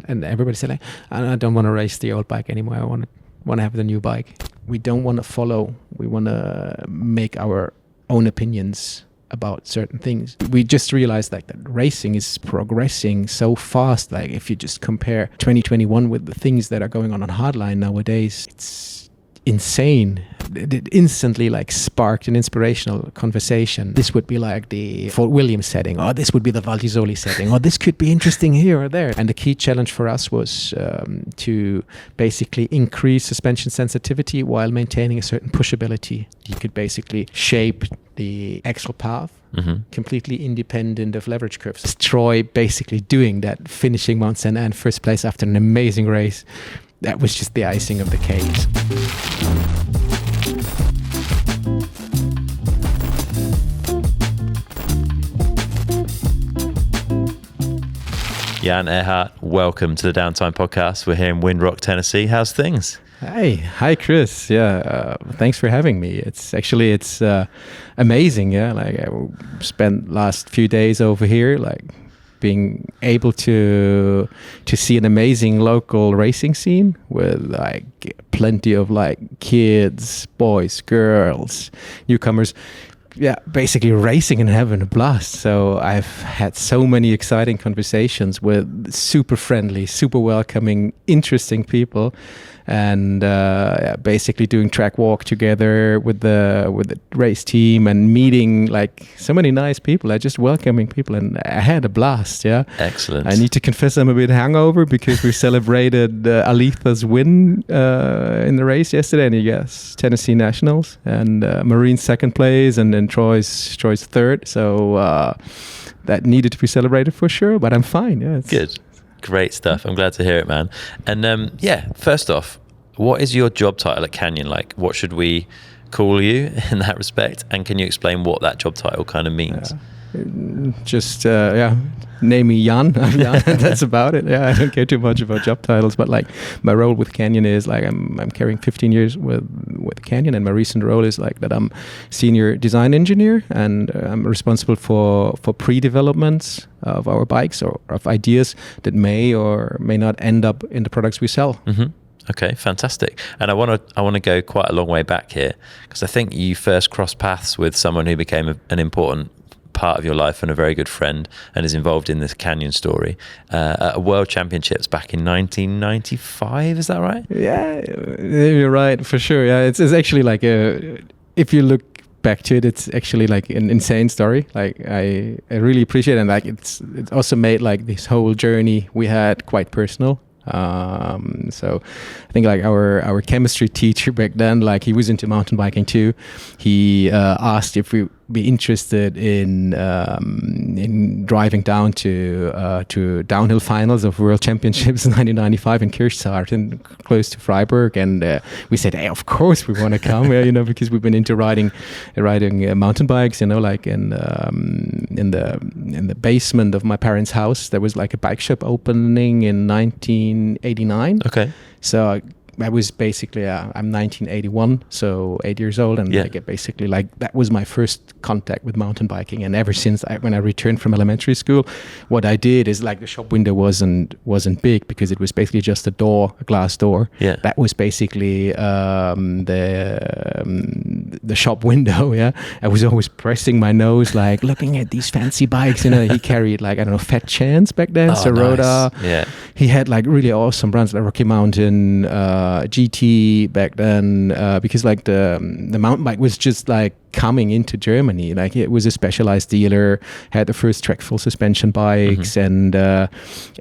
and everybody said like, I don't want to race the old bike anymore. I want to have the new bike. We don't want to follow. We want to make our own opinions about certain things. We just realized like that racing is progressing so fast. Like if you just compare 2021 with the things that are going on hardline nowadays, it's insane. It instantly like sparked an inspirational conversation. This would be like the Fort Williams setting, or this would be the Val di Sole setting, or this could be interesting here or there. And the key challenge for us was to basically increase suspension sensitivity while maintaining a certain pushability. You could basically shape the axle path completely independent of leverage curves. Troy basically doing that, finishing Mount St. Anne first place after an amazing race. That was just the icing of the cake. Jan Ehrhard, welcome to the Downtime Podcast. We're here in Windrock, Tennessee. How's things? Hi Chris. Yeah, thanks for having me. It's amazing. Yeah, like I spent last few days over here, like being able to see an amazing local racing scene with like plenty of like kids, boys, girls, newcomers. Yeah, basically racing and having a blast. So I've had so many exciting conversations with super friendly, super welcoming, interesting people, and basically doing track walk together with the race team and meeting like so many nice people, like just welcoming people, and I had a blast. Yeah, excellent. I need to confess I'm a bit hangover because we celebrated Aletha's win in the race yesterday, and yes, Tennessee Nationals, and Marine's second place, and then Troy's third. So that needed to be celebrated for sure, but I'm fine. Yeah, good. Great stuff. I'm glad to hear it, man. And first off, what is your job title at Canyon? Like, what should we call you in that respect? And can you explain what that job title kind of means? Name me Jan. I'm Jan. That's about it. Yeah, I don't care too much about job titles, but like my role with Canyon is like I'm carrying 15 years with Canyon, and my recent role is like that I'm senior design engineer, and I'm responsible for pre-developments of our bikes or of ideas that may or may not end up in the products we sell. Mm-hmm. Okay, fantastic. And I want to go quite a long way back here, because I think you first crossed paths with someone who became an important part of your life and a very good friend, and is involved in this Canyon story at World Championships back in 1995. Is that right? Yeah, you're right, for sure. Yeah, it's actually like if you look back to it, it's actually like an insane story. Like I really appreciate it, and like it also made like this whole journey we had quite personal. So I think like our chemistry teacher back then, like he was into mountain biking too. He asked if we'd be interested in driving down to downhill finals of World Championships in 1995 in Kirchzarten, close to Freiburg, and we said, hey, of course we want to come, because we've been into riding mountain bikes, like in the basement of my parents' house. There was like a bike shop opening in 1989. Okay. So I was basically, I'm 1981, so 8 years old, and basically that was my first contact with mountain biking. And ever since when I returned from elementary school, what I did is like the shop window wasn't big, because it was basically just a glass door. Yeah. That was basically the shop window. Yeah. I was always pressing my nose, like looking at these fancy bikes. He carried like, I don't know, Fat Chance back then, Sirota. Nice. Yeah. He had like really awesome brands like Rocky Mountain, GT back then, because like the mountain bike was just like coming into Germany. Like it was a specialized dealer, had the first track full suspension bikes, and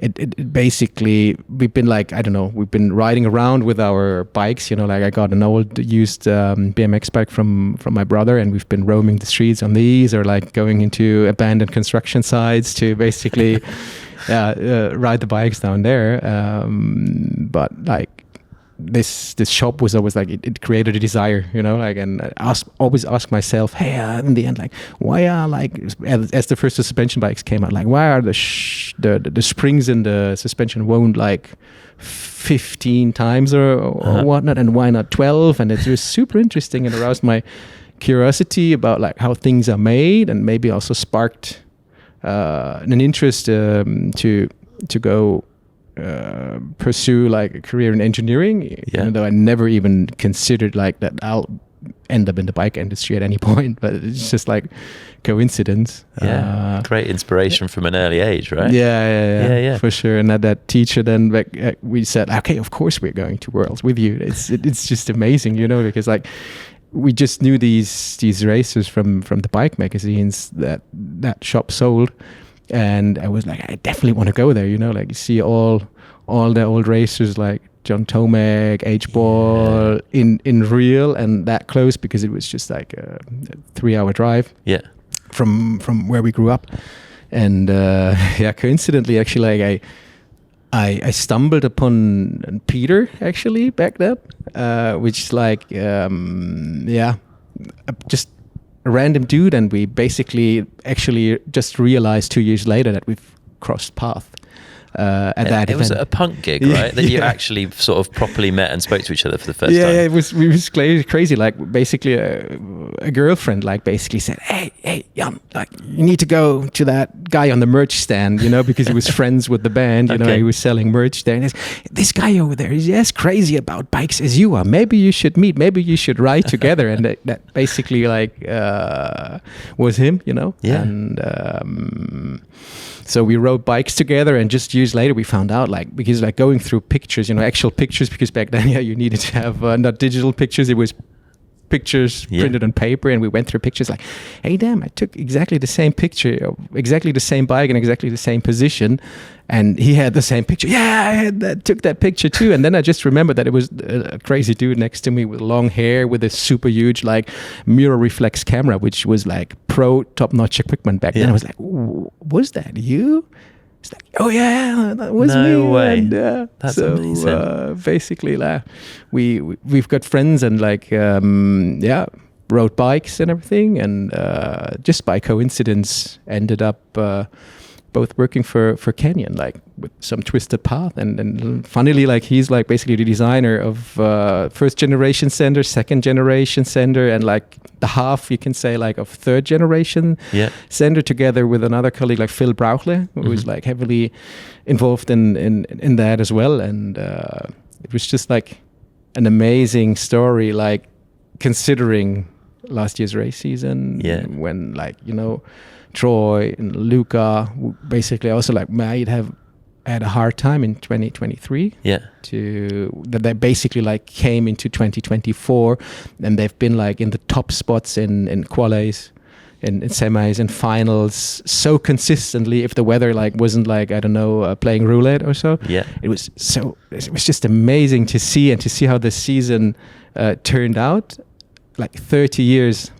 it basically, we've been like, I don't know, we've been riding around with our bikes, like I got an old used BMX bike from my brother, and we've been roaming the streets on these, or like going into abandoned construction sites to basically ride the bikes down there. But like this shop was always like, it created a desire, and I always ask myself, hey, in the end, like, why are like, as the first suspension bikes came out, like, why are the springs in the suspension wound like 15 times or whatnot, and why not 12? And it was super interesting and aroused my curiosity about like how things are made, and maybe also sparked an interest to go pursue like a career in engineering, even though I never even considered like that I'll end up in the bike industry at any point, but it's just like coincidence. Great inspiration from an early age, right? Yeah, for sure. And that teacher then we said, okay, of course we're going to Worlds with you. It's just amazing, because like we just knew these racers from the bike magazines that shop sold, and I was like, I definitely want to go there. Like you see all the old racers like John Tomac, H-Ball in real and that close, because it was just like a 3-hour drive from where we grew up. And coincidentally, actually, like I stumbled upon Peter actually back then, which is like just a random dude, and we basically actually just realized 2 years later that we've crossed paths. At that event. It was a punk gig, right? That you actually sort of properly met and spoke to each other for the first time. Yeah, it was crazy. Like basically a girlfriend like basically said, hey, Jan, like you need to go to that guy on the merch stand, because he was friends with the band, he was selling merch there. And this guy over there is as crazy about bikes as you are. Maybe you should meet, maybe you should ride together. And that basically like was him, Yeah. And so we rode bikes together, and just years later we found out, like, because like going through pictures, actual pictures, because back then, you needed to have not digital pictures, it was pictures printed on paper, and we went through pictures like, hey, damn, I took exactly the same picture, exactly the same bike in exactly the same position, and he had the same picture. Yeah, took that picture too. And then I just remembered that it was a crazy dude next to me with long hair, with a super huge like mirror reflex camera, which was like pro top-notch equipment back then. I was like, was that you? It's like, oh yeah, that was me. No way. And, that's amazing. Basically, we've got friends and like rode bikes and everything, and just by coincidence ended up both working for Canyon, like with some twisted path. And funnily, like he's like basically the designer of first generation Sender, second generation Sender, and like the half, you can say, like of third generation Sender, together with another colleague like Phil Brauchle, who was like heavily involved in that as well. And it was just like an amazing story, like considering last year's race season, when like, Troy and Luca basically also like might have had a hard time in 2023. That they basically like came into 2024, and they've been like in the top spots in qualies, in semis and finals so consistently. If the weather like wasn't like, I don't know, playing roulette or so, it was just amazing to see, and to see how the season turned out, like 30 years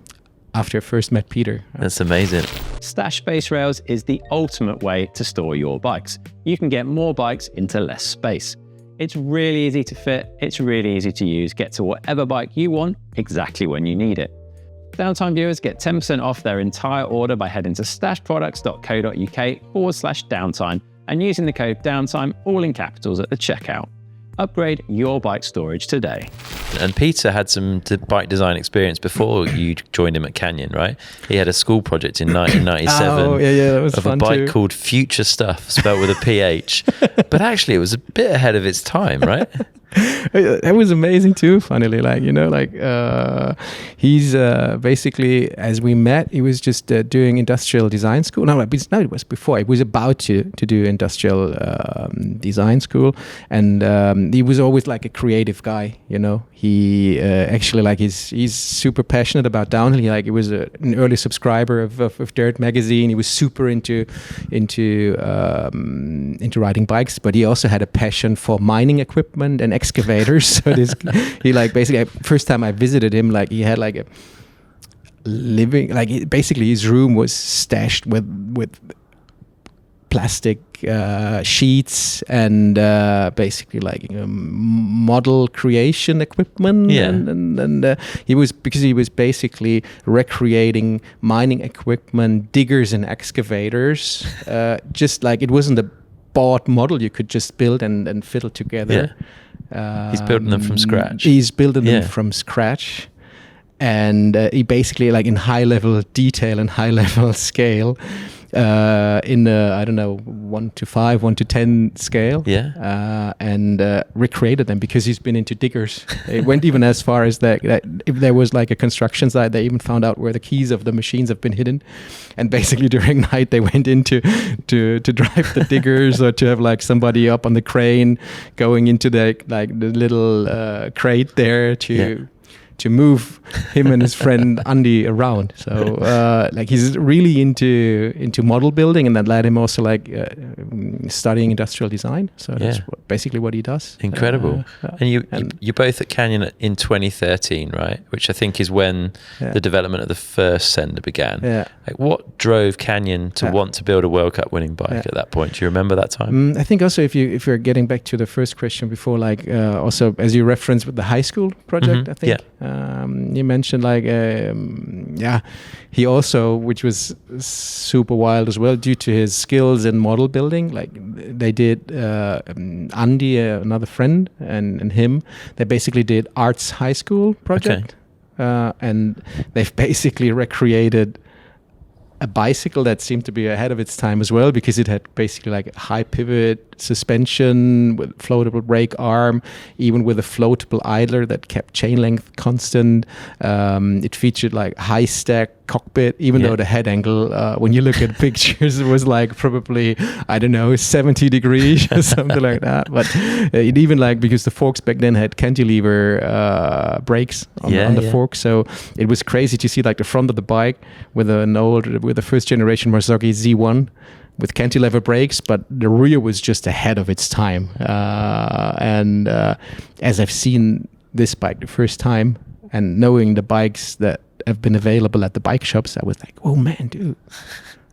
after I first met Peter. That's amazing. Stash Space Rails is the ultimate way to store your bikes. You can get more bikes into less space. It's really easy to fit, it's really easy to use, get to whatever bike you want exactly when you need it. Downtime viewers get 10% off their entire order by heading to stashproducts.co.uk/downtime and using the code downtime, all in capitals, at the checkout. Upgrade your bike storage today. And Peter had some bike design experience before you joined him at Canyon, right? He had a school project in 1997 that was of fun a bike too. called Future Stuff, spelled with a PH. But actually, it was a bit ahead of its time, right? That was amazing too, funnily. Like, he's basically, as we met, he was just doing industrial design school. No, it was before. He was about to do industrial design school. And he was always like a creative guy, He actually, like, he's super passionate about downhill. He was an early subscriber of Dirt magazine. He was super into riding bikes, but he also had a passion for mining equipment and excavators. So he like basically, first time I visited him, like he had like a living, like basically his room was stashed with plastic sheets and basically like model creation equipment. And he was basically recreating mining equipment, diggers and excavators, just like it wasn't a bought model you could just build and fiddle together. He's building them from scratch. He's building them from scratch. and he basically like in high level detail and high level scale, in I don't know 1 to 5, 1 to 10 scale, and recreated them because he's been into diggers. It went even as far as that if there was like a construction site, they even found out where the keys of the machines have been hidden, and basically during night they went into to drive the diggers or to have like somebody up on the crane going into the little crate there to move him and his friend Andy around. So like he's really into model building, and that led him also like studying industrial design. So that's basically what he does. Incredible. And you're both at Canyon in 2013, right? Which I think is when the development of the first sender began. Like what drove Canyon to want to build a World Cup winning bike at that point? Do you remember that time? I think also if you're getting back to the first question before, like also as you referenced with the high school project, I think. You mentioned like he also, which was super wild as well due to his skills in model building, like they did Andy, another friend, and him, they basically did arts high school project, and they've basically recreated a bicycle that seemed to be ahead of its time as well, because it had basically like a high pivot suspension with floatable brake arm, even with a floatable idler that kept chain length constant. It featured like high stack cockpit, even though the head angle, when you look at pictures, it was like probably, I don't know, 70 degrees or something like that. But it even like, because the forks back then had cantilever brakes on the fork, so it was crazy to see like the front of the bike with a first generation Marzocchi Z1 with cantilever brakes, but the rear was just ahead of its time. And as I've seen this bike the first time, and knowing the bikes that have been available at the bike shops, I was like, oh man, dude,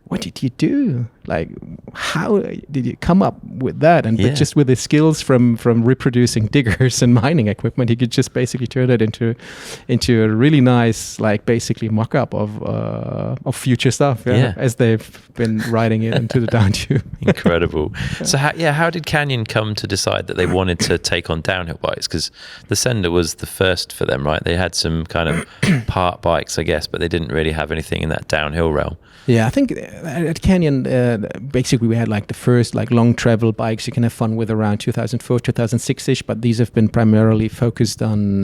what did you do? Like, how did you come up with that? And but just with his skills from reproducing diggers and mining equipment, he could just basically turn it into a really nice, like basically mock-up of future stuff. As they've been riding it into the down tube. Incredible. So how did Canyon come to decide that they wanted to take on downhill bikes? Because the Sender was the first for them, right? They had some kind of part bikes, I guess, but they didn't really have anything in that downhill realm. Yeah, I think at Canyon, basically we had like the first like long travel bikes you can have fun with around 2004, 2006-ish, but these have been primarily focused on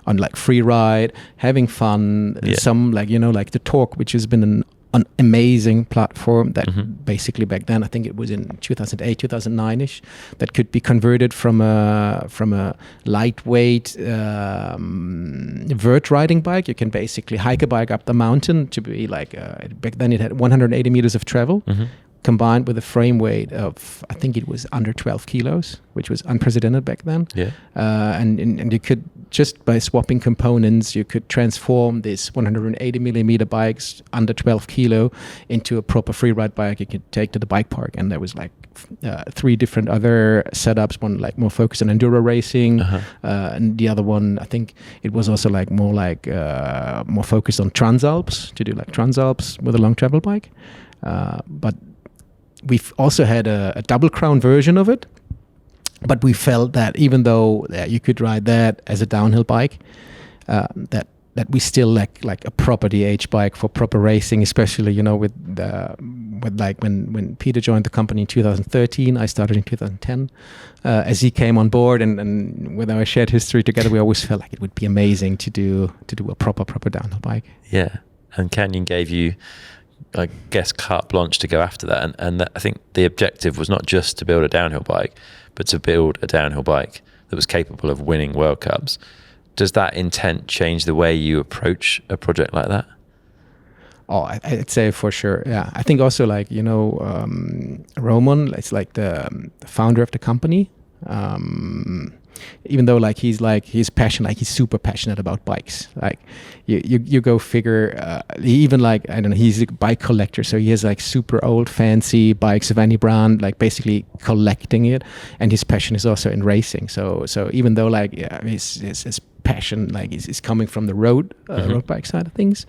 like free ride, having fun, some like, like the Torque, which has been an amazing platform that basically back then, I think it was in 2008, 2009-ish, that could be converted from a lightweight vert riding bike. You can basically hike a bike up the mountain to be like, back then it had 180 meters of travel, combined with a frame weight of, I think it was under 12 kilos, which was unprecedented back then. And you could, just by swapping components, you could transform this 180 millimeter bikes under 12 kilo into a proper free ride bike you could take to the bike park. And there was like 3 different other setups, one like more focused on enduro racing, and the other one, I think it was also like more focused on Transalps, to do like Transalps with a long travel bike. But we've also had a double crown version of it, but we felt that even though you could ride that as a downhill bike, that we still lack like a proper DH bike for proper racing, especially with like when Peter joined the company in 2013, I started in 2010. As he came on board, and with our shared history together, we always felt like it would be amazing to do a proper downhill bike. Yeah, and Canyon gave you, I guess, carte blanche to go after that, and that, I think the objective was not just to build a downhill bike, but to build a downhill bike that was capable of winning World Cups. Does that intent change the way you approach a project like that? Oh, I'd say for sure. Yeah, I think also like Roman, it's like the founder of the company. Even though he's passionate, like he's super passionate about bikes. Like you go figure. Even like, I don't know, he's a bike collector, so he has like super old fancy bikes of any brand, like basically collecting it. And his passion is also in racing. So even though like his passion like is coming from the road bike side of things,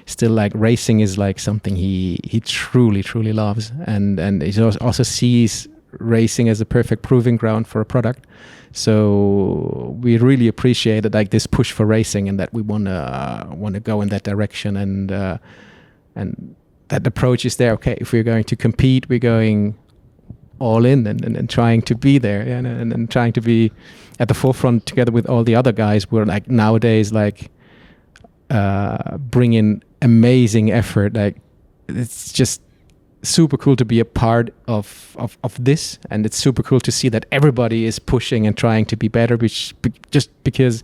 still like racing is like something he truly loves, and he also sees racing as a perfect proving ground for a product. So we really appreciated like this push for racing, and that we wanna go in that direction, and that approach is there. Okay, if we're going to compete, we're going all in and trying to be there, and trying to be at the forefront together with all the other guys. We're like nowadays like bringing amazing effort. Like it's just super cool to be a part of this, and it's super cool to see that everybody is pushing and trying to be better, just because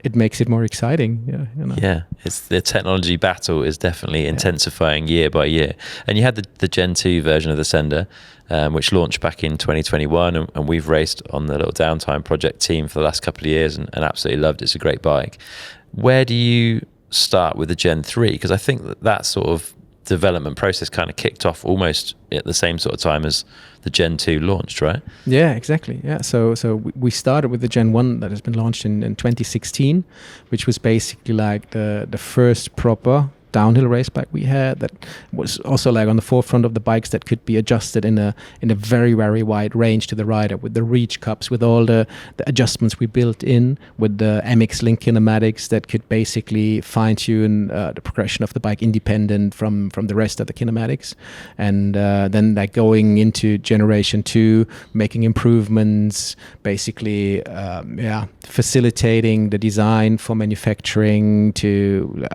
it makes it more exciting. Yeah, it's the technology battle is definitely intensifying year by year. And you had the Gen 2 version of the Sender, which launched back in 2021, and we've raced on the little Downtime project team for the last couple of years, and absolutely loved it. It's a great bike. Where do you start with the Gen 3? Because I think that sort of development process kind of kicked off almost at the same sort of time as the Gen 2 launched, right? Yeah, exactly. Yeah, so we started with the Gen 1 that has been launched in 2016, which was basically like the first proper downhill race bike we had, that was also like on the forefront of the bikes that could be adjusted in a very, very wide range to the rider, with the reach cups, with all the adjustments we built in, with the MX Link kinematics that could basically fine tune the progression of the bike independent from the rest of the kinematics. And then like going into generation 2, making improvements, basically facilitating the design for manufacturing to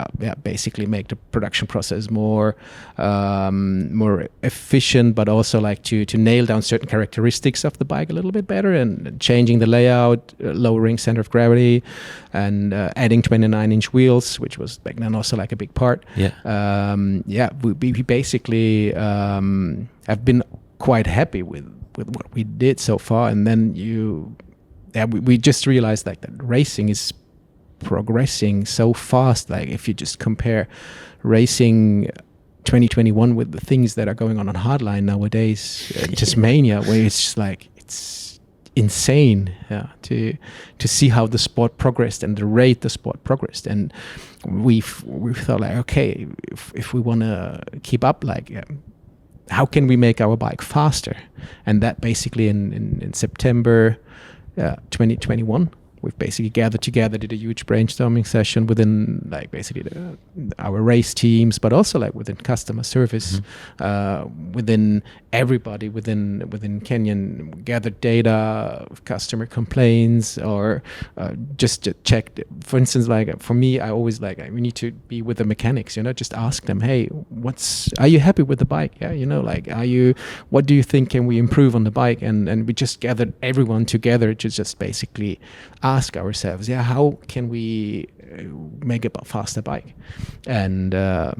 basically make the production process more efficient, but also like to nail down certain characteristics of the bike a little bit better, and changing the layout, lowering center of gravity, and adding 29-inch wheels, which was back then also like a big part. We basically have been quite happy with what we did so far. And then we just realized like that racing is progressing so fast. Like if you just compare racing 2021 with the things that are going on hardline nowadays, just mania, where it's just like it's insane to see how the sport progressed and the rate the sport progressed. And we thought like, okay, if we want to keep up, like how can we make our bike faster? And that basically in September 2021, we've basically gathered together, did a huge brainstorming session within like basically our race teams, but also like within customer service, within everybody within Canyon, gathered data, customer complaints, or just checked. For instance, like for me, I always like we need to be with the mechanics. Just ask them, hey, are you happy with the bike? Yeah, what do you think can we improve on the bike? And we just gathered everyone together to just basically ask ourselves, how can we make a faster bike? And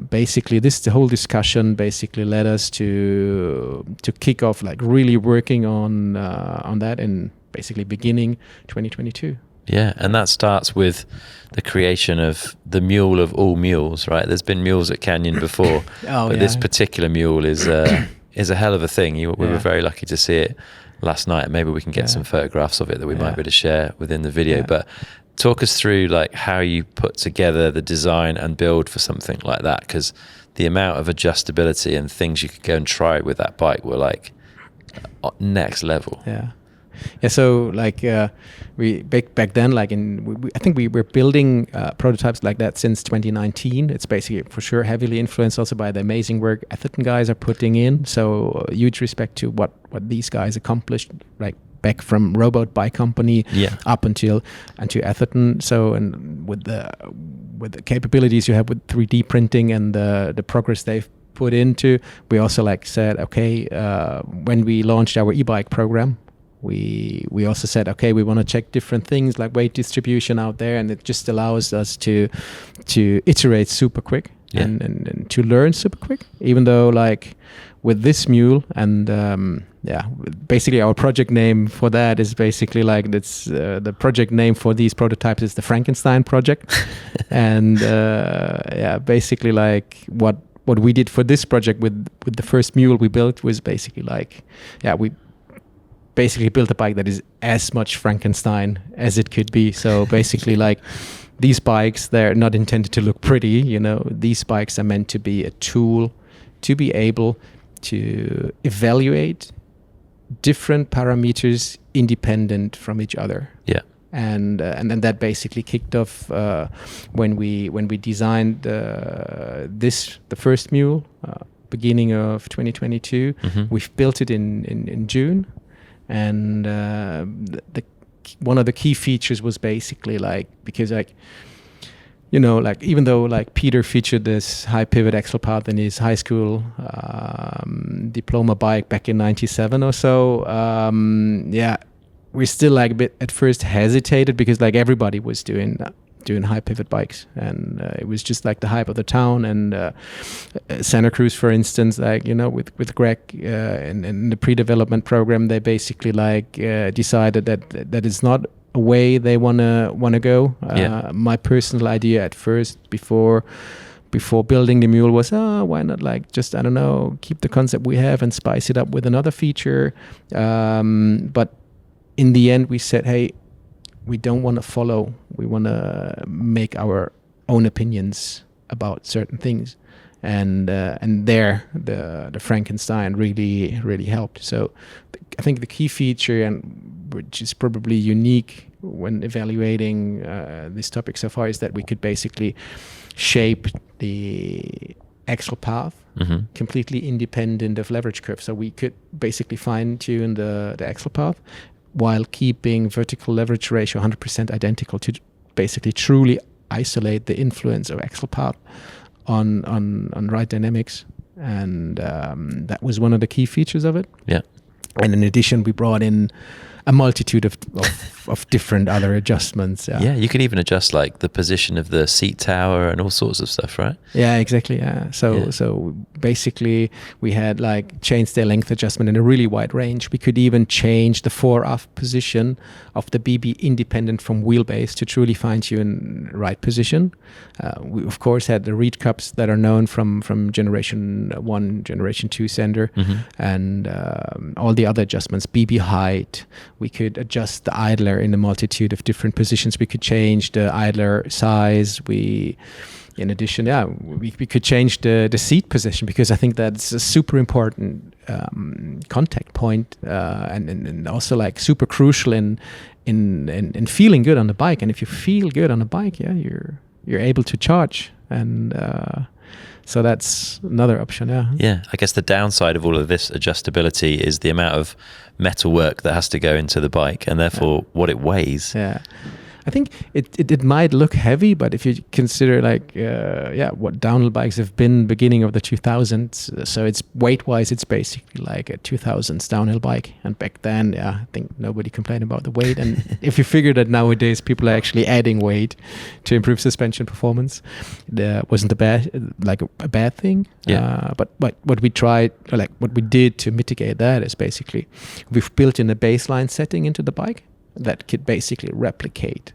basically the whole discussion basically led us to kick off like really working on that in basically beginning 2022. Yeah, and that starts with the creation of the Mule of all mules, right? There's been mules at Canyon before, but this particular mule is a hell of a thing. We were very lucky to see it last night. Maybe we can get some photographs of it that we might be able to share within the video. But talk us through like how you put together the design and build for something like that, because the amount of adjustability and things you could go and try with that bike were like next level. So like we back then, like I think we were building prototypes like that since 2019. It's basically for sure heavily influenced also by the amazing work Atherton guys are putting in. So huge respect to what these guys accomplished, like back from Robot Bike Company up until Atherton. So, and with the capabilities you have with 3D printing and the progress they've put into, we also like said, okay, when we launched our e-bike program, we also said, okay, we want to check different things like weight distribution out there, and it just allows us to iterate super quick and to learn super quick. Even though like with this mule and basically our project name for that is basically like it's the project name for these prototypes is the Frankenstein project. And basically like what we did for this project with the first mule we built was basically like we basically built a bike that is as much Frankenstein as it could be. So basically like these bikes, they're not intended to look pretty, these bikes are meant to be a tool to be able to evaluate different parameters independent from each other. Yeah. And then that basically kicked off when we designed the first Mule, beginning of 2022. We've built it in June, and one of the key features was basically like, because like, you know, like even though like Peter featured this high pivot axle path in his high school diploma bike back in '97 or so, we still like a bit at first hesitated because like everybody was doing high pivot bikes, and it was just like the hype of the town. And Santa Cruz, for instance, like, you know, with Greg in the pre-development program, they basically like decided that it's not a way they wanna go. My personal idea at first, before building the Mule, was why not like just, I don't know, keep the concept we have and spice it up with another feature. But in the end, we said, hey, we don't want to follow. We want to make our own opinions about certain things, and there the Frankenstein really helped. So I think the key feature, and which is probably unique when evaluating this topic so far, is that we could basically shape the axle path completely independent of leverage curve. So we could basically fine tune the axle path while keeping vertical leverage ratio 100% identical, to basically truly isolate the influence of axle path on ride dynamics. And that was one of the key features of it. Yeah. And in addition, we brought in a multitude of different other adjustments. Yeah, you could even adjust like the position of the seat tower and all sorts of stuff, right? Yeah, exactly. Yeah. So basically, we had like chainstay length adjustment in a really wide range. We could even change the fore-aft position of the BB independent from wheelbase to truly fine tune right position. We of course had the reed cups that are known from generation 1, generation 2 Sender, and all the other adjustments, BB height. We could adjust the idler in a multitude of different positions. We could change the idler size. In addition, we could change the seat position, because I think that's a super important contact point, and also like super crucial in feeling good on the bike. And if you feel good on the bike, you're able to charge, and so that's another option. Yeah, I guess the downside of all of this adjustability is the amount of metal work that has to go into the bike, and therefore what it weighs. Yeah. I think it might look heavy, but if you consider like what downhill bikes have been beginning of the 2000s, so it's weight-wise, it's basically like a 2000s downhill bike. And back then, I think nobody complained about the weight. And if you figure that nowadays people are actually adding weight to improve suspension performance, that wasn't a bad thing. Yeah. But what we tried, or like what we did to mitigate that, is basically we've built in a baseline setting into the bike that could basically replicate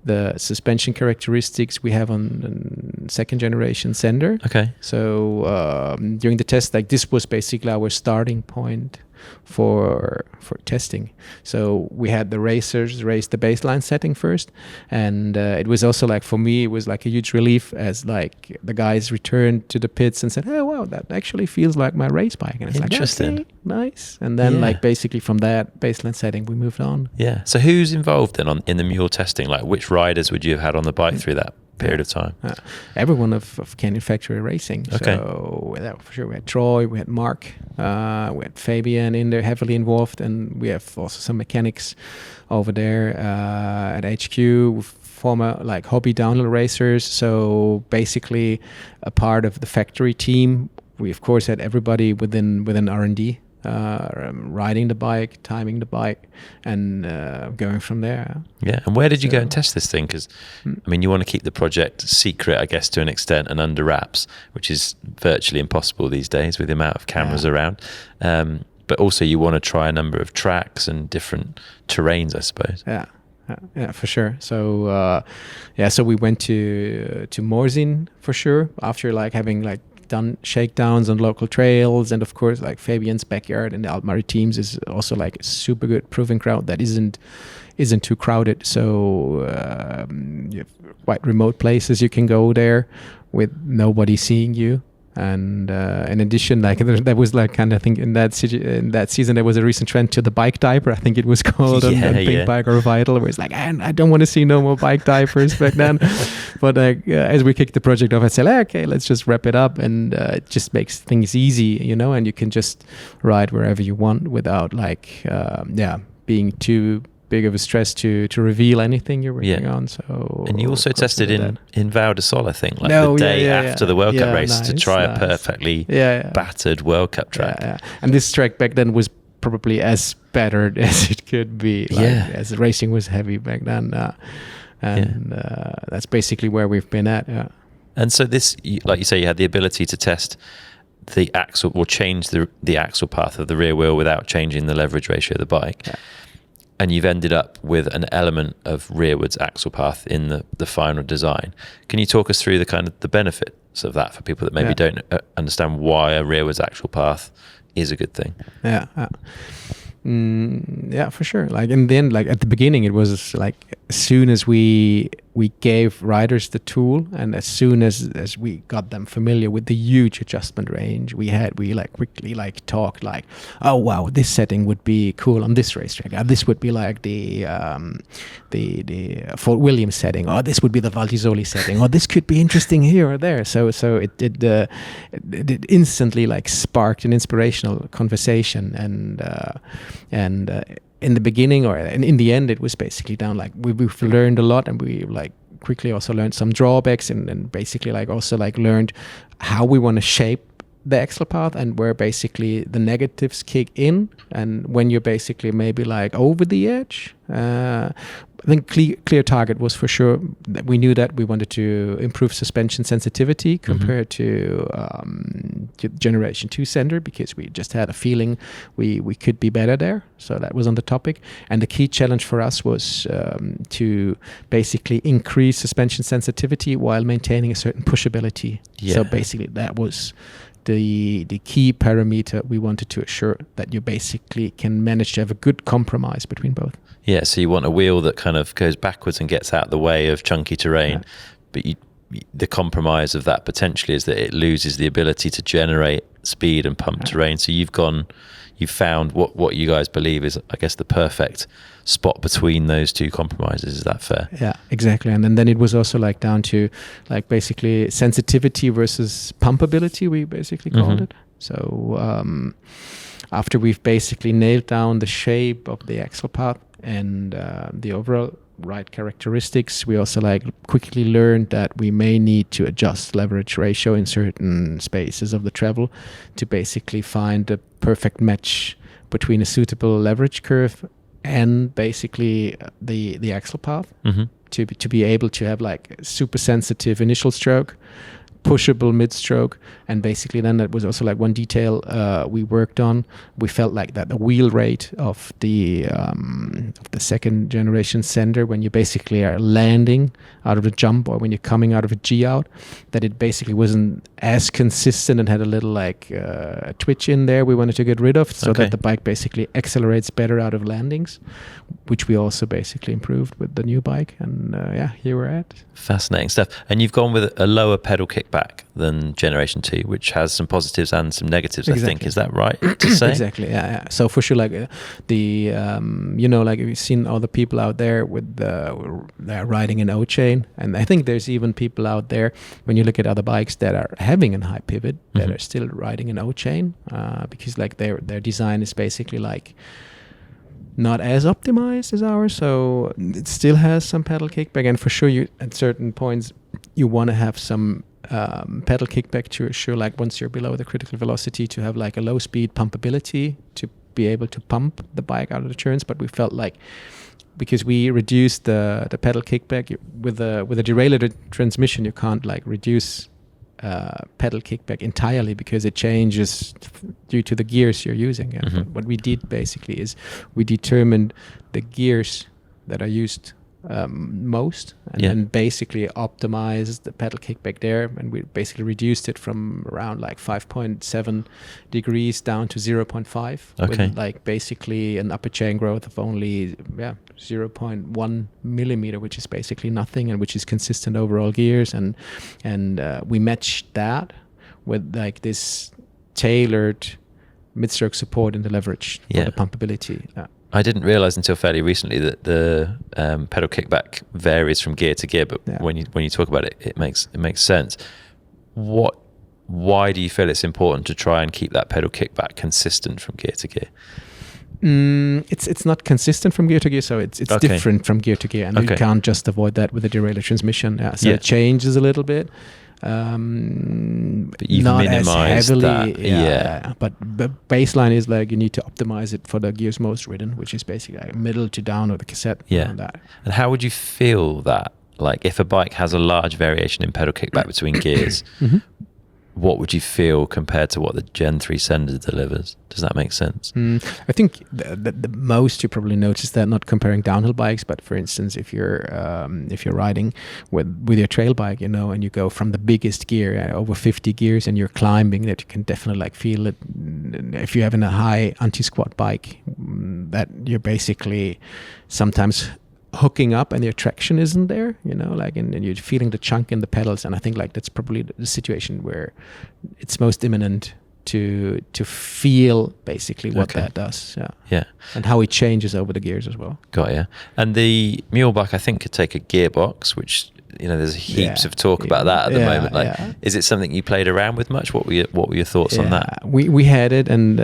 the suspension characteristics we have on second generation Sender. Okay. So during the test, like this was basically our starting point for testing. So we had the racers raise the baseline setting first, and it was also like, for me, it was like a huge relief as like the guys returned to the pits and said, "Oh wow, that actually feels like my race bike." And it's interesting. Like, okay, nice. And then like basically from that baseline setting we moved on. Yeah. So who's involved then in the Mule testing? Like which riders would you have had on the bike through that period of time? Everyone of Canyon Factory Racing. Okay. So for sure we had Troy, we had Mark, we had Fabian in there heavily involved, and we have also some mechanics over there at HQ, former like hobby downhill racers. So basically a part of the factory team. We of course had everybody within R&D. Riding the bike, timing the bike, and going from there. Yeah, and where did you go and test this thing? Because, I mean, you want to keep the project secret, I guess, to an extent, and under wraps, which is virtually impossible these days with the amount of cameras around. But also you want to try a number of tracks and different terrains, I suppose. Yeah, for sure. So, so we went to Morzine for sure, after like having like done shakedowns on local trails, and of course like Fabian's backyard and the Altmari teams is also like a super good proving ground that isn't too crowded. So you have quite remote places you can go there with nobody seeing you. And in addition, like there was like kind of, I think in that season there was a recent trend to the bike diaper. I think it was called on Pink Bike or Vital, where it's like, I don't want to see no more bike diapers back then. But as we kicked the project off, I said, okay, let's just wrap it up, and it just makes things easy, you know, and you can just ride wherever you want without like being too big of a stress to reveal anything you're working on. So, and you also tested in Val de Sol, I think, like the day after the World Cup race, to try a perfectly battered World Cup track. And this track back then was probably as battered as it could be, as the racing was heavy back then, that's basically where we've been at. And so this, like you say, you had the ability to test the axle or change the axle path of the rear wheel without changing the leverage ratio of the bike. And you've ended up with an element of rearwards axle path in the final design. Can you talk us through the kind of the benefits of that for people that maybe don't understand why a rearwards axle path is a good thing? Yeah, for sure. Like in the end, like at the beginning, it was like as soon as we gave riders the tool, and as soon as we got them familiar with the huge adjustment range we like quickly like talked like, oh wow, this setting would be cool on this racetrack. This would be like the Fort Williams setting, or this would be the Val di Sole setting, or this could be interesting here or there. So it instantly like sparked an inspirational conversation, and in the beginning or in the end, it was basically down like we've learned a lot, and we like quickly also learned some drawbacks, and basically like also like learned how we want to shape the axle path and where basically the negatives kick in, and when you're basically maybe like over the edge. I think clear target was for sure that we knew that we wanted to improve suspension sensitivity compared to Generation 2 Sender, because we just had a feeling we could be better there. So that was on the topic. And the key challenge for us was to basically increase suspension sensitivity while maintaining a certain pushability. So basically that was the key parameter we wanted to assure that you basically can manage to have a good compromise between both. Yeah, so you want a wheel that kind of goes backwards and gets out of the way of chunky terrain, but the compromise of that potentially is that it loses the ability to generate speed and pump terrain. So you've found what you guys believe is, I guess, the perfect spot between those two compromises. Is that fair? Yeah, exactly. And then it was also like down to like basically sensitivity versus pumpability, we basically called it. So after we've basically nailed down the shape of the axle path and the overall ride characteristics, we also like quickly learned that we may need to adjust leverage ratio in certain spaces of the travel to basically find the perfect match between a suitable leverage curve and basically the axle path to be able to have like super sensitive initial stroke, pushable mid-stroke, and basically then that was also like one detail we worked on. We felt like that the wheel rate of the second generation Sender, when you basically are landing out of the jump or when you're coming out of a G out, that it basically wasn't as consistent and had a little like twitch in there we wanted to get rid of, so that the bike basically accelerates better out of landings, which we also basically improved with the new bike. And here we're at. Fascinating stuff. And you've gone with a lower pedal kickback than Generation 2, which has some positives and some negatives, I think. Is that right to say? Exactly, yeah. So for sure, like like we've seen all the people out there with they're riding an O-chain, and I think there's even people out there, when you look at other bikes that are having a high pivot, that are still riding an O-chain, because like their design is basically like not as optimized as ours, so it still has some pedal kickback, and for sure you at certain points you want to have some pedal kickback to assure, like once you're below the critical velocity, to have like a low speed pumpability to be able to pump the bike out of the turns. But we felt like because we reduced the pedal kickback with a derailleur transmission, you can't like reduce pedal kickback entirely because it changes due to the gears you're using. And what we did basically is we determined the gears that are used most, and then basically optimized the pedal kickback there, and we basically reduced it from around like 5.7 degrees down to 0.5 with like basically an upper chain growth of only 0.1 millimeter, which is basically nothing, and which is consistent overall gears, and we matched that with like this tailored mid-stroke support in the leverage for the pumpability. I didn't realize until fairly recently that the pedal kickback varies from gear to gear, but when you talk about it, it makes sense. Why do you feel it's important to try and keep that pedal kickback consistent from gear to gear? It's not consistent from gear to gear, so it's different from gear to gear, and you can't just avoid that with a derailleur transmission. So it changes a little bit. But you've not minimized as heavily, that. But the baseline is like you need to optimize it for the gears most ridden, which is basically like middle to down of the cassette. And how would you feel that, like, if a bike has a large variation in pedal kickback between gears, what would you feel compared to what the Gen 3 sender delivers? Does that make sense? I think the most you probably notice that, not comparing downhill bikes, but for instance, if you're riding with your trail bike, and you go from the biggest gear over 50 gears and you're climbing, that you can definitely like feel it. If you're having a high anti-squat bike, that you're basically sometimes hooking up and your traction isn't there, and you're feeling the chunk in the pedals. And I think like that's probably the situation where it's most imminent to feel basically what that does. And how it changes over the gears as well. Got ya. And the Mule bike, I think, could take a gearbox, which there's heaps of talk about that at the moment. Like, is it something you played around with much? What were your thoughts on that? We had it, and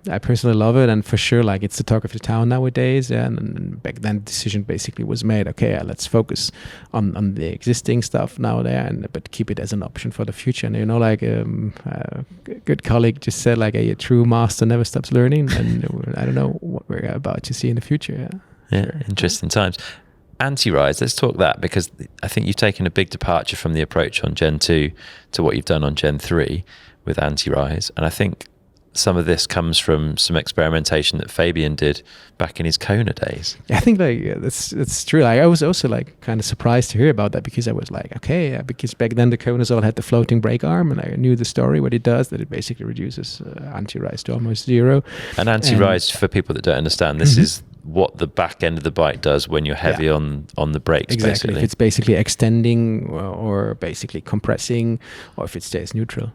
I personally love it, and for sure, like, it's the talk of the town nowadays. And back then, the decision basically was made. Okay, let's focus on the existing stuff now there, but keep it as an option for the future. And like a good colleague just said, like, a true master never stops learning, and I don't know what we're about to see in the future. Interesting times. Anti-rise, let's talk that, because I think you've taken a big departure from the approach on Gen 2 to what you've done on Gen 3 with anti-rise. And I think some of this comes from some experimentation that Fabian did back in his Kona days. I think that's true. Like, I was also like kind of surprised to hear about that, because I was like, because back then the Konas all had the floating brake arm, and I knew the story, what it does, that it basically reduces anti-rise to almost zero. And anti-rise, for people that don't understand, this is what the back end of the bike does when you're heavy on the brakes. Exactly. Basically. If it's basically extending or basically compressing, or if it stays neutral,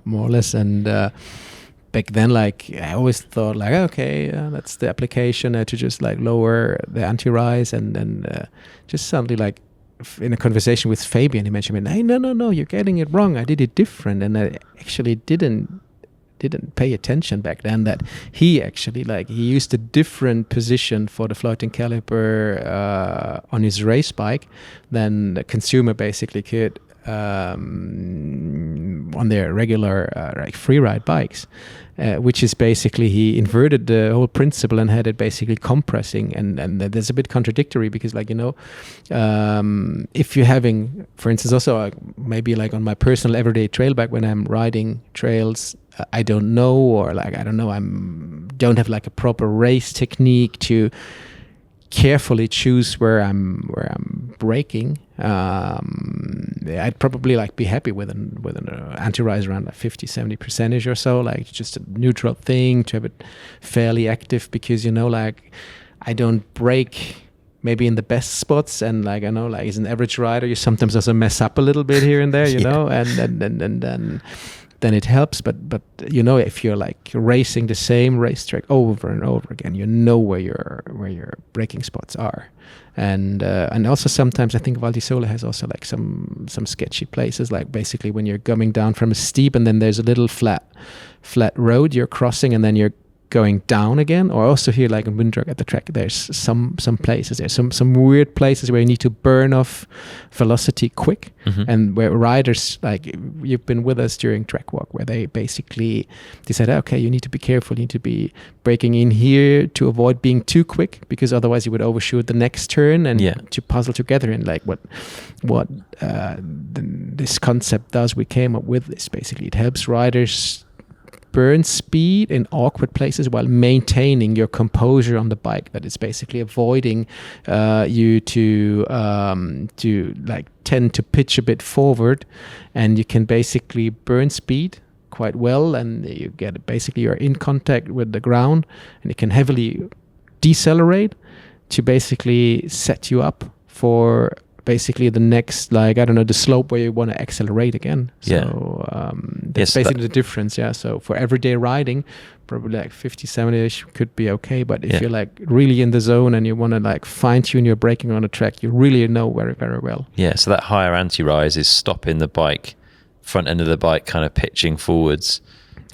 more or less. And back then, like, I always thought like, that's the application to just like lower the anti-rise, and then just suddenly, like, in a conversation with Fabian, he mentioned, hey, no, you're getting it wrong. I did it different, and I actually didn't pay attention back then that he actually, like, he used a different position for the floating caliper on his race bike than the consumer basically could on their regular like free ride bikes, which is basically he inverted the whole principle and had it basically compressing, and there's a bit contradictory, because like if you're having, for instance, also maybe like on my personal everyday trail bike, when I'm riding trails I don't know, or like I don't know, don't have like a proper race technique to carefully choose where I'm braking, I'd probably like be happy with an anti-rise around like 50-70% or so, like just a neutral thing to have it fairly active, because like I don't brake maybe in the best spots, and like I know, like as an average rider, you sometimes also mess up a little bit here and there, you know, and then it helps. But if you're like racing the same racetrack over and over again, you know where your braking spots are, and also sometimes I think Val di Sole has also like some sketchy places, like basically when you're coming down from a steep and then there's a little flat road you're crossing and then you're going down again. Or also here, like in Windruck at the track, there's some places, there's some weird places where you need to burn off velocity quick, and where riders, like you've been with us during track walk, where they basically said, okay, you need to be careful, you need to be braking in here to avoid being too quick, because otherwise you would overshoot the next turn, and to puzzle together. And like what this concept does, we came up with this, basically it helps riders burn speed in awkward places while maintaining your composure on the bike. That is basically avoiding you to like tend to pitch a bit forward, and you can basically burn speed quite well, and you get basically you're in contact with the ground, and you can heavily decelerate to basically set you up for basically the next, like, I don't know, the slope where you want to accelerate again. So that's basically the difference. Yeah. So for everyday riding, probably like 50, 70-ish could be okay. But if you're like really in the zone and you want to like fine tune your braking on a track, you really know very, very well. Yeah. So that higher anti-rise is stopping the bike, front end of the bike kind of pitching forwards.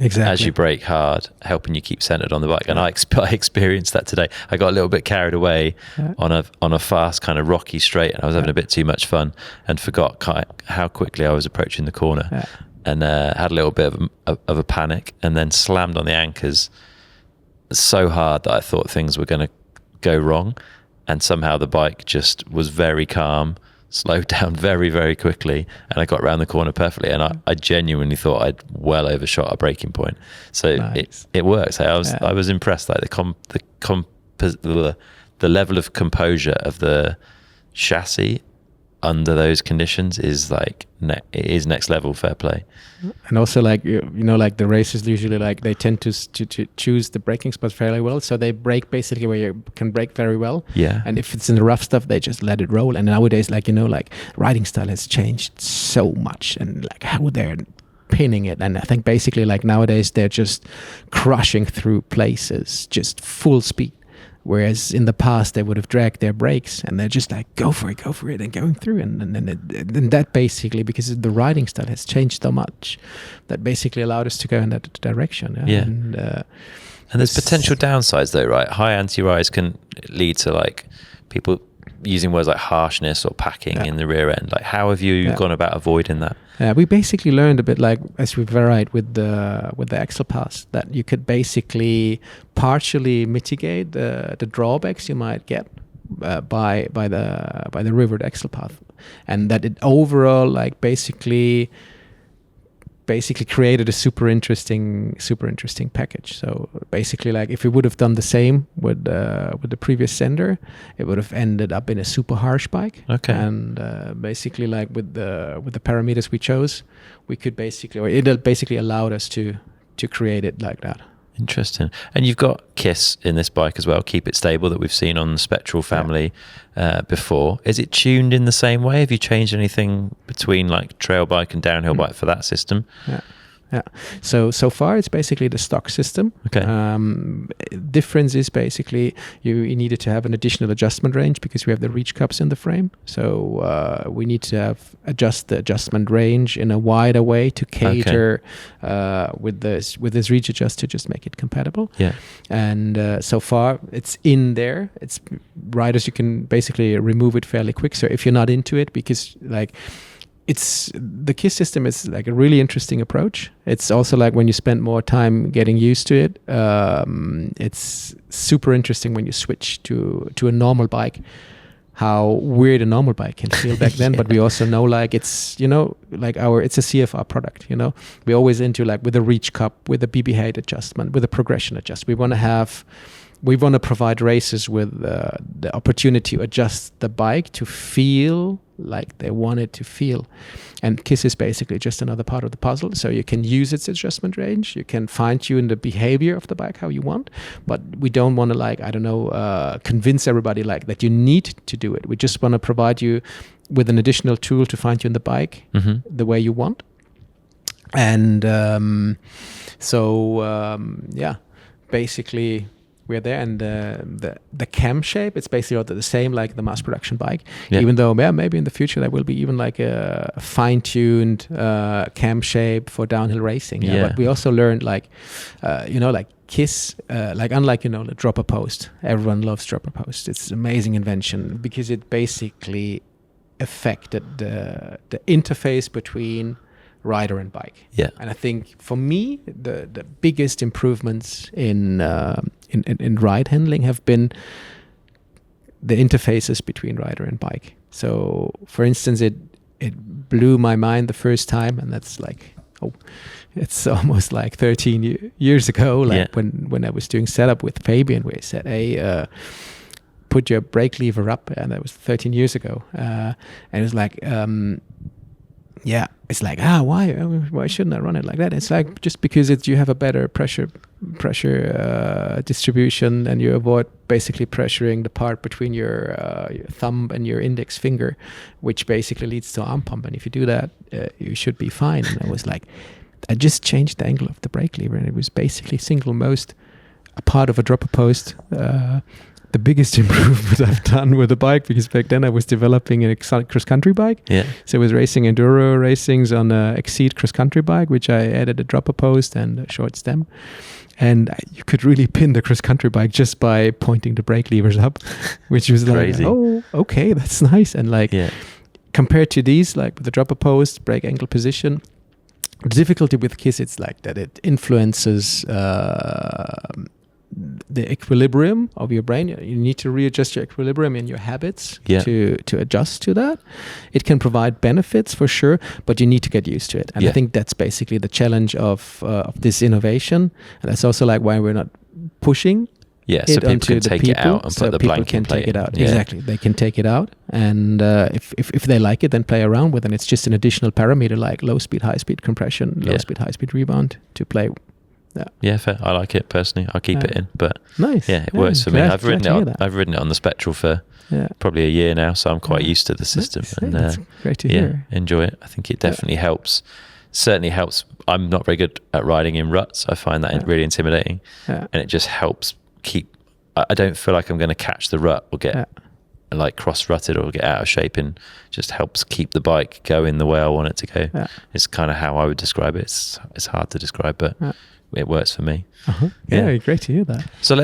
Exactly. As you brake hard, helping you keep centered on the bike. And I experienced that today. I got a little bit carried away on a fast kind of rocky straight, and I was having a bit too much fun and forgot how quickly I was approaching the corner, and had a little bit of a panic, and then slammed on the anchors so hard that I thought things were going to go wrong, and somehow the bike just was very calm, slowed down very, very quickly, and I got around the corner perfectly, and I genuinely thought I'd well overshot a braking point. So it works. I was impressed, like the level of composure of the chassis under those conditions is like it is next level. Fair play. And also, like, you know, like the racers usually, like, they tend to choose the braking spots fairly well, so they brake basically where you can brake very well. Yeah. And if it's in the rough stuff, they just let it roll. And nowadays, like, you know, like, riding style has changed so much, and like how they're pinning it. And I think basically, like, nowadays they're just crushing through places, just full speed. Whereas in the past, they would have dragged their brakes, and they're just like, go for it, and going through. And that basically, because the riding style has changed so much, that basically allowed us to go in that direction. Yeah. And there's potential downsides though, right? High anti-rise can lead to like people using words like harshness or packing in the rear end. Like, how have you gone about avoiding that? We basically learned a bit, like, as we varied with the axle pass, that you could basically partially mitigate the drawbacks you might get by the rivered axle path, and that it overall, like, basically created a super interesting package. So basically, like, if we would have done the same with the previous sender, it would have ended up in a super harsh bike. Okay. And basically, like, with the parameters we chose, we could it basically allowed us to create it like that. Interesting. And you've got KISS in this bike as well, Keep It Stable, that we've seen on the Spectral family before. Is it tuned in the same way? Have you changed anything between like trail bike and downhill bike for that system? Yeah. So far it's basically the stock system. Okay. Difference is basically you needed to have an additional adjustment range because we have the reach cups in the frame. So we need to adjust the adjustment range in a wider way to cater with this reach adjust to just make it compatible. Yeah. And so far it's in there. It's riders, you can basically remove it fairly quick. So if you're not into it, because like, the KISS system is like a really interesting approach. It's also like when you spend more time getting used to it, it's super interesting when you switch to a normal bike, how weird a normal bike can feel back then. But we also know, like, it's, you know, like it's a CFR product, you know. We're always into, like, with a reach cup, with a BB height adjustment, with a progression adjust. We want to provide racers with the opportunity to adjust the bike to feel like they want it to feel. And KISS is basically just another part of the puzzle. So you can use its adjustment range. You can fine-tune the behavior of the bike how you want. But we don't want to, like, I don't know, convince everybody, like, that you need to do it. We just want to provide you with an additional tool to fine-tune the bike the way you want. And basically we're there. And the cam shape, it's basically the same like the mass production bike, even though maybe in the future there will be even like a fine-tuned cam shape for downhill racing. But we also learned, like, like KISS, like, unlike, you know, the dropper post, everyone loves dropper post. It's an amazing invention because it basically affected the interface between rider and bike. Yeah. And I think for me, the biggest improvements in ride handling have been the interfaces between rider and bike. So for instance, it blew my mind the first time, and that's like, it's almost like 13 years ago, like when I was doing setup with Fabian, where he said, hey, put your brake lever up, and that was 13 years ago. And it was like, yeah, it's like, why shouldn't I run it like that? It's like just because you have a better pressure distribution, and you avoid basically pressuring the part between your thumb and your index finger, which basically leads to arm pump. And if you do that, you should be fine. And I was like, I just changed the angle of the brake lever, and it was basically single most a part of a dropper post. The biggest improvement I've done with the bike, because back then I was developing an cross-country bike. Yeah. So I was racing enduro racings on a Exceed cross-country bike, which I added a dropper post and a short stem. And you could really pin the cross-country bike just by pointing the brake levers up, which was crazy. Like, oh, okay, that's nice. And like, compared to these, like with the dropper post, brake angle position, the difficulty with KISS, it's like that it influences the equilibrium of your brain. You need to readjust your equilibrium and your habits to adjust to that. It can provide benefits for sure, but you need to get used to it. And I think that's basically the challenge of this innovation. And that's also like why we're not pushing so people can take it out and put the blanking plate in. Exactly, they can take it out, and if they like it, then play around with it. And it's just an additional parameter like low speed, high speed compression, low speed, high speed rebound to play. Yeah, fair. I like it personally. I'll keep it in, but nice. Yeah, it works for me. I've ridden it on the Spectral for probably a year now, so I'm quite used to the system. And that's great to hear. Enjoy it. I think it definitely helps. Certainly helps. I'm not very good at riding in ruts. I find that really intimidating, and it just helps keep. I don't feel like I'm going to catch the rut or get like cross rutted or get out of shape, and just helps keep the bike going the way I want it to go. It's kind of how I would describe it. It's hard to describe, but it works for me. Yeah, great to hear that. So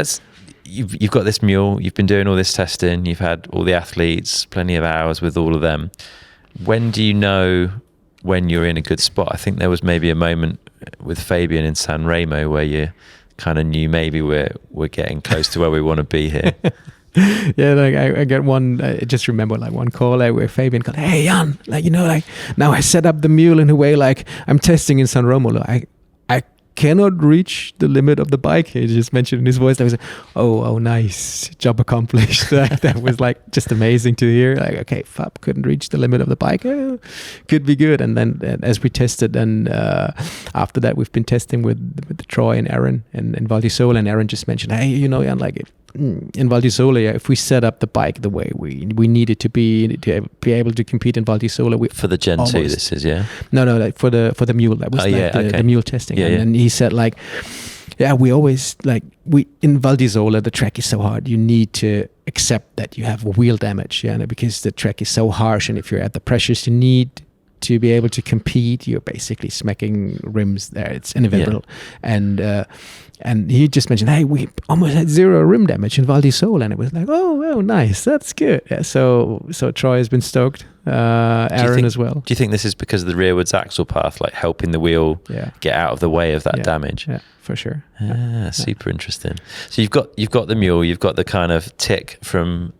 you've got this Mule, you've been doing all this testing, you've had all the athletes, plenty of hours with all of them. When do you know when you're in a good spot? I think there was maybe a moment with Fabian in San Remo where you kind of knew maybe we're getting close to where we want to be here. Like I get one. I just remember like one call where Fabian called, "Hey Jan, like now I set up the Mule in a way like I'm testing in San Remo. I cannot reach the limit of the bike." He just mentioned in his voice. I was like, "Oh, nice, job accomplished." That was like just amazing to hear. Like, okay, Fab couldn't reach the limit of the bike. Could be good. And then as we tested, and after that, we've been testing with Troy and Aaron in Val di Sole. And Aaron just mentioned, "Hey, Jan, like in Val di Sole, if we set up the bike the way we need it to be able to compete in Val di Sole." For the Gen 2, this is No, like for the Mule. That was the Mule testing. And he said like, we always like in Val di Sole, the track is so hard. You need to accept that you have wheel damage, because the track is so harsh, and if you're at the pressures you need to be able to compete, you're basically smacking rims there. It's inevitable. And he just mentioned, hey, we almost had 0 rim damage in Val di Sole, and it was like, oh, nice, that's good. So Troy has been stoked. Aaron as well. Do you think this is because of the rearwards axle path, like helping the wheel get out of the way of that damage? Yeah, for sure. Super interesting. So you've got the Mule, you've got the kind of tick from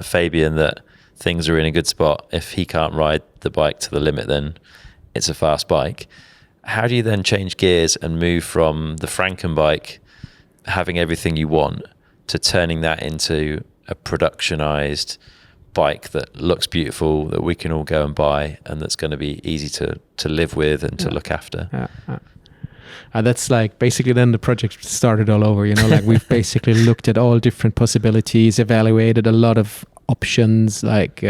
Fabian that things are in a good spot. If he can't ride the bike to the limit, then it's a fast bike. How do you then change gears and move from the Franken bike having everything you want to turning that into a productionized bike that looks beautiful, that we can all go and buy, and that's going to be easy to live with and to look after? That's like basically then the project started all over, like we've basically looked at all different possibilities, evaluated a lot of options. Like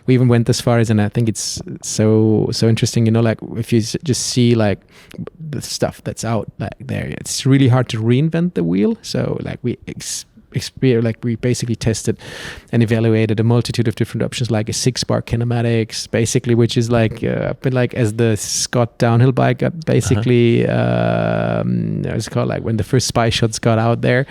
we even went as far as, and I think it's so interesting, like if you just see like the stuff that's out like there, it's really hard to reinvent the wheel. So like we we basically tested and evaluated a multitude of different options, like a 6-bar kinematics, basically, which is like a bit like as the Scott downhill bike got basically it's called like when the first spy shots got out there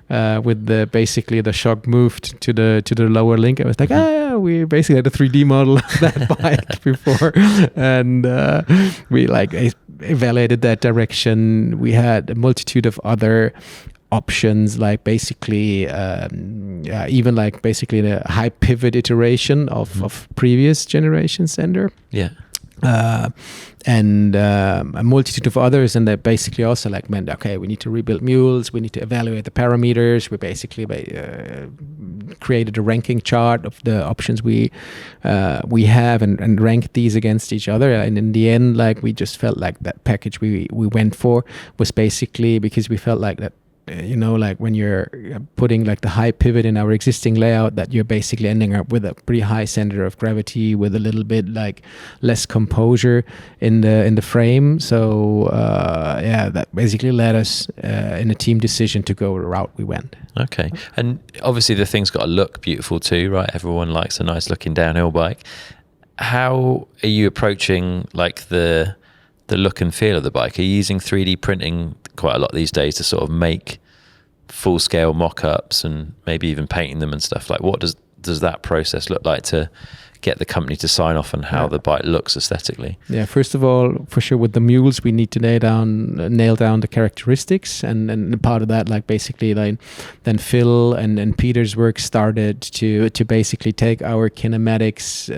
with the shock moved to the lower link. I was like, we basically had a 3D model of that bike before, and we like evaluated that direction. We had a multitude of other options, like basically even like basically the high pivot iteration of previous generation Sender. and a multitude of others, and that basically also like meant, okay, we need to rebuild mules, we need to evaluate the parameters. We basically created a ranking chart of the options we have, and ranked these against each other. And in the end, like, we just felt like that package we went for was basically because we felt like that, like when you're putting like the high pivot in our existing layout, that you're basically ending up with a pretty high center of gravity with a little bit like less composure in the frame. So that basically led us in a team decision to go the route we went. Okay. And obviously the thing's got to look beautiful too, right? Everyone likes a nice looking downhill bike. How are you approaching like the look and feel of the bike? Are you using 3D printing quite a lot these days to sort of make full scale mock-ups and maybe even painting them and stuff? Like, what does that process look like to get the company to sign off on how the bike looks aesthetically? Yeah, first of all, for sure, with the mules, we need to nail down the characteristics, and part of that, like basically, like then Phil and Peter's work started to basically take our kinematics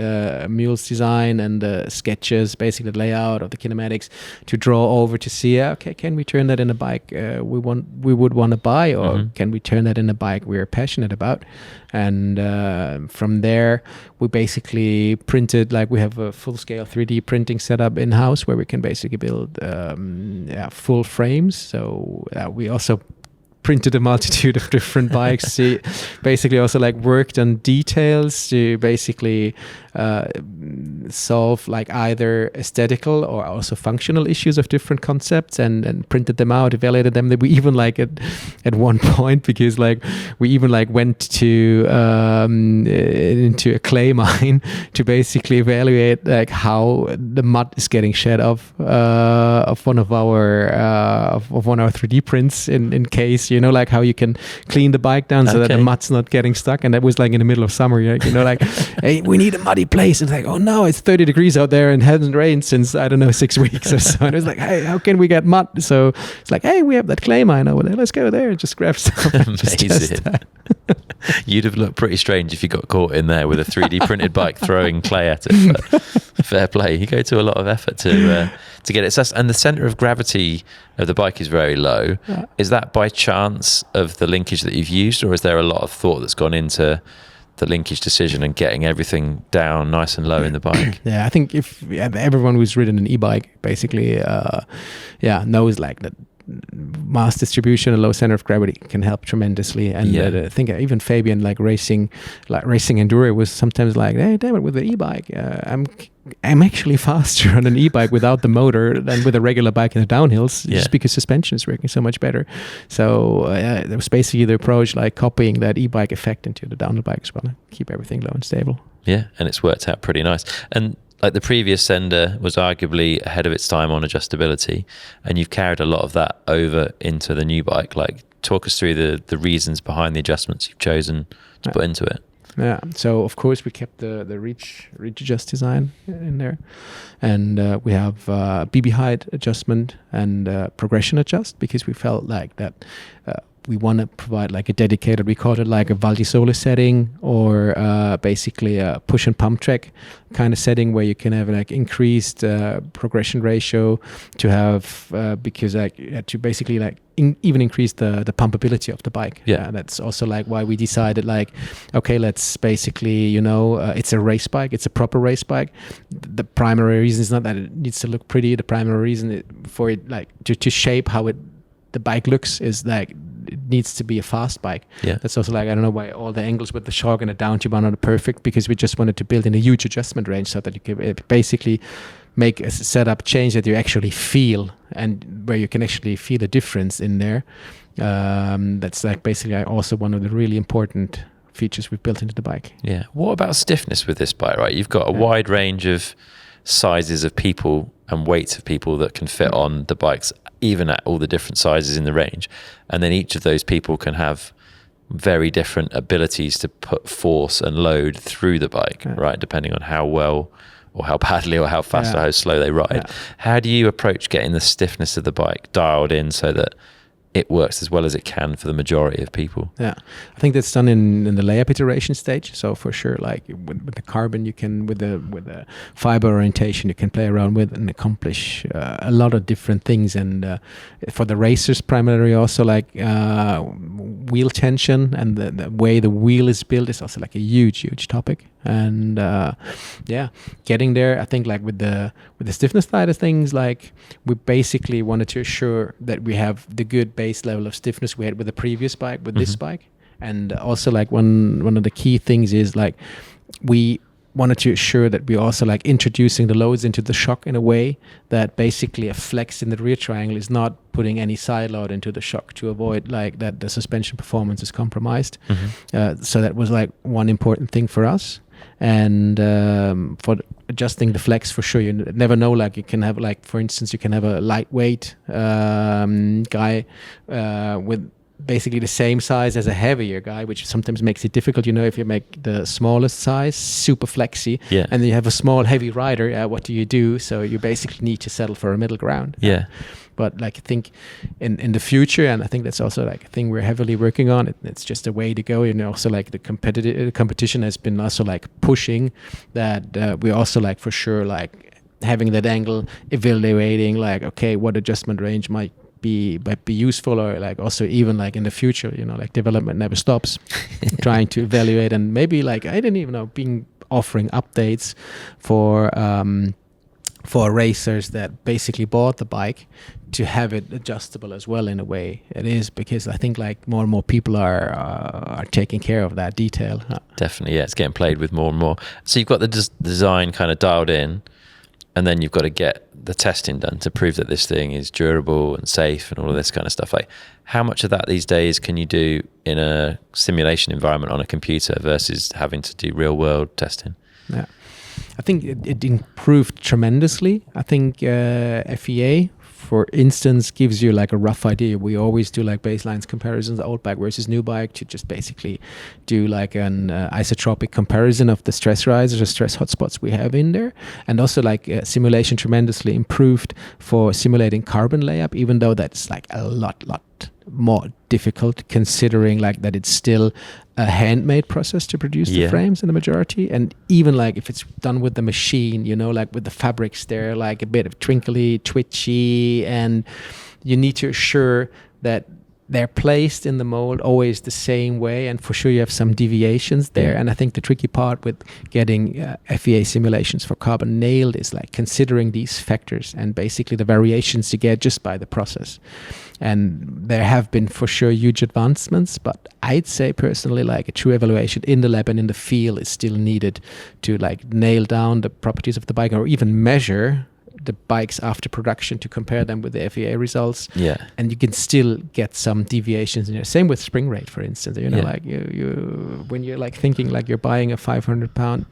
mules design and the sketches, basically the layout of the kinematics, to draw over to see, okay, can we turn that in a bike we would want to buy, or can we turn that in a bike we're passionate about? And from there, we basically printed, like we have a full-scale 3D printing setup in-house where we can basically build full frames. So we also printed a multitude of different bikes. Basically also like worked on details to basically solve like either aesthetical or also functional issues of different concepts, and printed them out, evaluated them. We even like at one point, because like we even like went to into a clay mine to basically evaluate like how the mud is getting shed off of one of our 3D prints in case, like how you can clean the bike down so that the mud's not getting stuck. And that was like in the middle of summer, like hey, we need a muddy place. And it's like, oh no, it's 30 degrees out there and hasn't rained since, I don't know, 6 weeks or so. And it was like, hey, how can we get mud? So it's like, hey, we have that clay mine over there, let's go there and just grab some. Amazing. You'd have looked pretty strange if you got caught in there with a 3D printed bike throwing clay at it. But fair play. You go to a lot of effort to get it assessed. And the center of gravity of the bike is very low. Yeah. Is that by chance of the linkage that you've used, or is there a lot of thought that's gone into the linkage decision and getting everything down nice and low in the bike? Yeah, I think if everyone who's ridden an e-bike basically knows like that mass distribution and low center of gravity can help tremendously. And I think even Fabian, like racing enduro, was sometimes like, hey, damn it, with the e-bike, I'm actually faster on an e-bike without the motor than with a regular bike in the downhills, just because suspension is working so much better. So there was basically the approach, like copying that e-bike effect into the downhill bike as well, keep everything low and stable. Yeah, and it's worked out pretty nice. And like the previous Sender was arguably ahead of its time on adjustability, and you've carried a lot of that over into the new bike. Like, talk us through the reasons behind the adjustments you've chosen to put into it. Yeah, so of course we kept the reach adjust design in there, and we have BB height adjustment and progression adjust, because we felt like that we want to provide like a dedicated, we call it like a Val di Sole setting, or basically a push and pump track kind of setting where you can have like increased progression ratio to have because like to basically like even increase the pumpability of the bike. That's also like why we decided like, okay, let's basically, it's a race bike, it's a proper race bike. The primary reason is not that it needs to look pretty. The primary reason for it, like to shape how the bike looks, is like it needs to be a fast bike. That's also like, I don't know why all the angles with the shock and the down tube are not perfect, because we just wanted to build in a huge adjustment range so that you can basically make a setup change that you actually feel, and where you can actually feel a difference in there. That's like basically also one of the really important features we've built into the bike. Yeah. What about stiffness with this bike, right? You've got a wide range of sizes of people and weights of people that can fit on the bikes, even at all the different sizes in the range. And then each of those people can have very different abilities to put force and load through the bike, right? Depending on how well or how badly or how fast or how slow they ride. How do you approach getting the stiffness of the bike dialed in so that it works as well as it can for the majority of people. Yeah, I think that's done in the layup iteration stage. So for sure, like with the carbon, you can with the fiber orientation, you can play around with and accomplish a lot of different things. And for the racers, primarily also like wheel tension and the way the wheel is built is also like a huge topic. And getting there, I think like with the stiffness side of things, like we basically wanted to assure that we have the good base level of stiffness we had with the previous bike, with this bike. And also like one of the key things is like we wanted to assure that we also like introducing the loads into the shock in a way that basically a flex in the rear triangle is not putting any side load into the shock to avoid like that the suspension performance is compromised. So that was like one important thing for us. And for adjusting the flex, for sure, you never know, like you can have like, for instance, you can have a lightweight guy with basically the same size as a heavier guy, which sometimes makes it difficult. You know, if you make the smallest size super flexy, and then you have a small heavy rider, what do you do? So you basically need to settle for a middle ground. But like I think in the future, and I think that's also like a thing we're heavily working on. It's just a way to go. You know, also like the competition has been also like pushing that we also like for sure like having that angle, evaluating like, okay, what adjustment range might be useful, or like also even like in the future, you know, like development never stops. Trying to evaluate, and maybe like I didn't even know, offering updates for racers that basically bought the bike to have it adjustable as well in a way. It is because I think like more and more people are taking care of that detail. Definitely, yeah, it's getting played with more and more. So you've got the design kind of dialed in, and then you've got to get the testing done to prove that this thing is durable and safe and all of this kind of stuff. Like, how much of that these days can you do in a simulation environment on a computer versus having to do real world testing? Yeah, I think it improved tremendously. I think FEA, for instance, gives you like a rough idea. We always do like baselines comparisons, old bike versus new bike, to just basically do like an isotropic comparison of the stress risers or stress hotspots we have in there. And also like simulation tremendously improved for simulating carbon layup, even though that's like a lot more difficult, considering like that it's still a handmade process to produce the frames in the majority. And even like if it's done with the machine, you know, like with the fabrics, they're like a bit of twinkly, twitchy, and you need to assure that they're placed in the mold always the same way, and for sure you have some deviations there. And I think the tricky part with getting FEA simulations for carbon nailed is like considering these factors and basically the variations you get just by the process. And there have been for sure huge advancements, but I'd say personally like a true evaluation in the lab and in the field is still needed to like nail down the properties of the bike, or even measure the bikes after production to compare them with the FEA results. And you can still get some deviations in there. Same with spring rate, for instance. You know, like you when you're like thinking like you're buying a 500 pound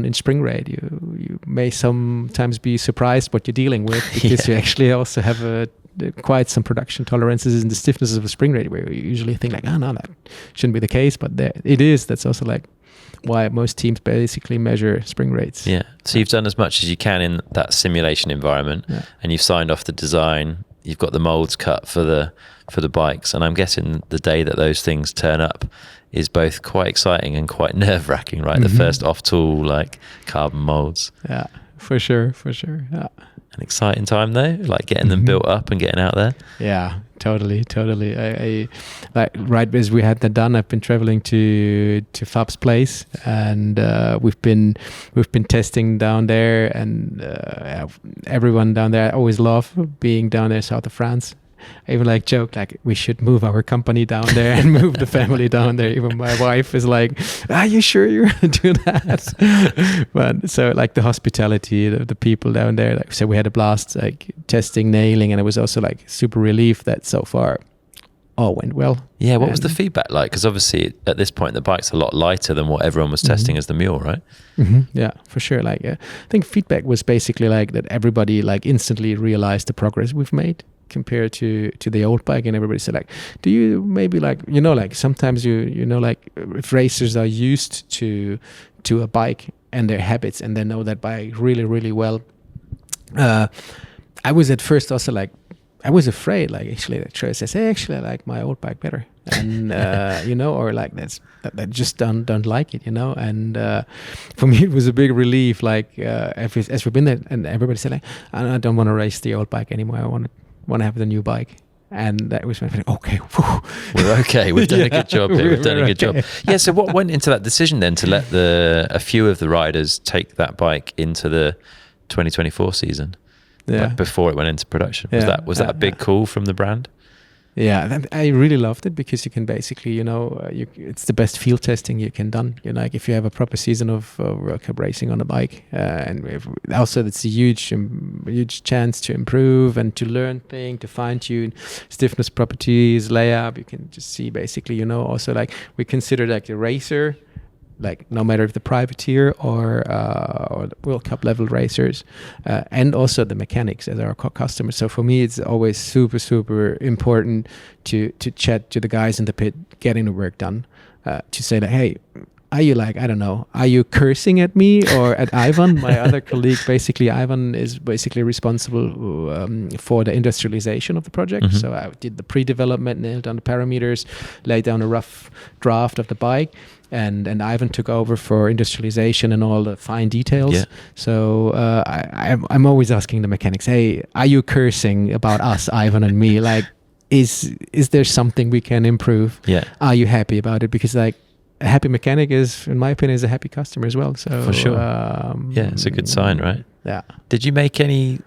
in spring rate, you may sometimes be surprised what you're dealing with, because you actually also have quite some production tolerances in the stiffness of a spring rate, where you usually think like, oh no, that shouldn't be the case, but there it is. That's also like why most teams basically measure spring rates. So you've done as much as you can in that simulation environment, and you've signed off the design. You've got the molds cut for the bikes, and I'm guessing the day that those things turn up is both quite exciting and quite nerve-wracking, right? The first off-tool like carbon molds. Yeah, for sure. Yeah. An exciting time though, like getting them built up and getting out there. Yeah, totally. I like right as we had that done, I've been traveling to Fab's place, and we've been testing down there, and everyone down there, I always love being down there south of France. I even like joke like we should move our company down there and move the family down there. Even my wife is like, "Are you sure you're gonna do that?" But so like the hospitality, the people down there. Like, so we had a blast, like testing, nailing, and it was also like super relief that so far all went well. Yeah, what was the feedback like? Because obviously at this point the bike's a lot lighter than what everyone was testing as the Mule, right? Yeah, for sure. Like I think feedback was basically like that everybody like instantly realized the progress we've made compared to the old bike, and everybody said like, do you maybe like, you know, like sometimes you know, like if racers are used to a bike and their habits and they know that bike really well, I was at first also like I was afraid, like actually that Troy says, hey, actually I like my old bike better, and you know, or like that just don't like it, you know. And for me it was a big relief, like as we've been there, and everybody said like, I don't want to race the old bike anymore, I want to have the new bike. And that was my feeling, okay, whew. We're okay. We've done a good job here. We've done a good job. Yeah. So what went into that decision then to let a few of the riders take that bike into the 2024 season? Yeah. Before it went into production, was that a big call from the brand? Yeah, I really loved it because you can basically, you know, it's the best field testing you can done. You know, like if you have a proper season of World Cup racing on a bike, and also it's a huge chance to improve and to learn things, to fine tune stiffness properties, layup. You can just see basically, you know, also like we consider like a racer, like no matter if the privateer or the World Cup level racers, and also the mechanics as our customers. So for me, it's always super important to chat to the guys in the pit getting the work done, to say that, hey, are you like, I don't know, are you cursing at me or at Ivan, my other colleague? Basically, Ivan is basically responsible for the industrialization of the project. Mm-hmm. So I did the pre-development, nailed down the parameters, laid down a rough draft of the bike. And Ivan took over for industrialization and all the fine details. Yeah. So I'm always asking the mechanics, hey, are you cursing about us, Ivan and me? Like, is there something we can improve? Yeah. Are you happy about it? Because like a happy mechanic is, in my opinion, is a happy customer as well. So for sure. Yeah, it's a good sign, right? Yeah. Did you make any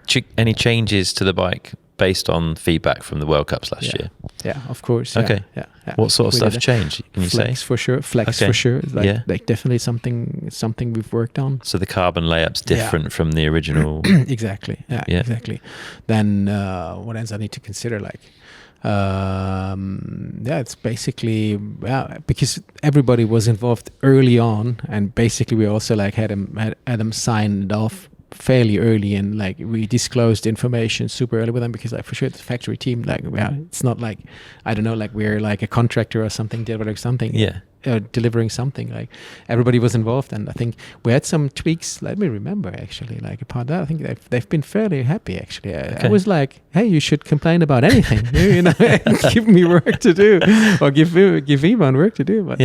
changes to the bike based on feedback from the World Cups last year? Yeah, of course. Okay. Yeah. What sort of stuff changed? Can you Flex say? for sure. Flex for sure. Like definitely something we've worked on. So the carbon layup's different from the original. Exactly. Yeah. Exactly. Then what else I need to consider? Like, it's basically because everybody was involved early on, and basically we also like had them sign it off fairly early, and like we disclosed information super early with them, because like for sure the factory team, like it's not like, I don't know, like we're like a contractor or something delivering something. Delivering something, like everybody was involved, and I think we had some tweaks. Let me remember actually, like about that, I think they've been fairly happy actually. I was like, hey, you should complain about anything, you know, give me work to do, or give Ivan work to do. But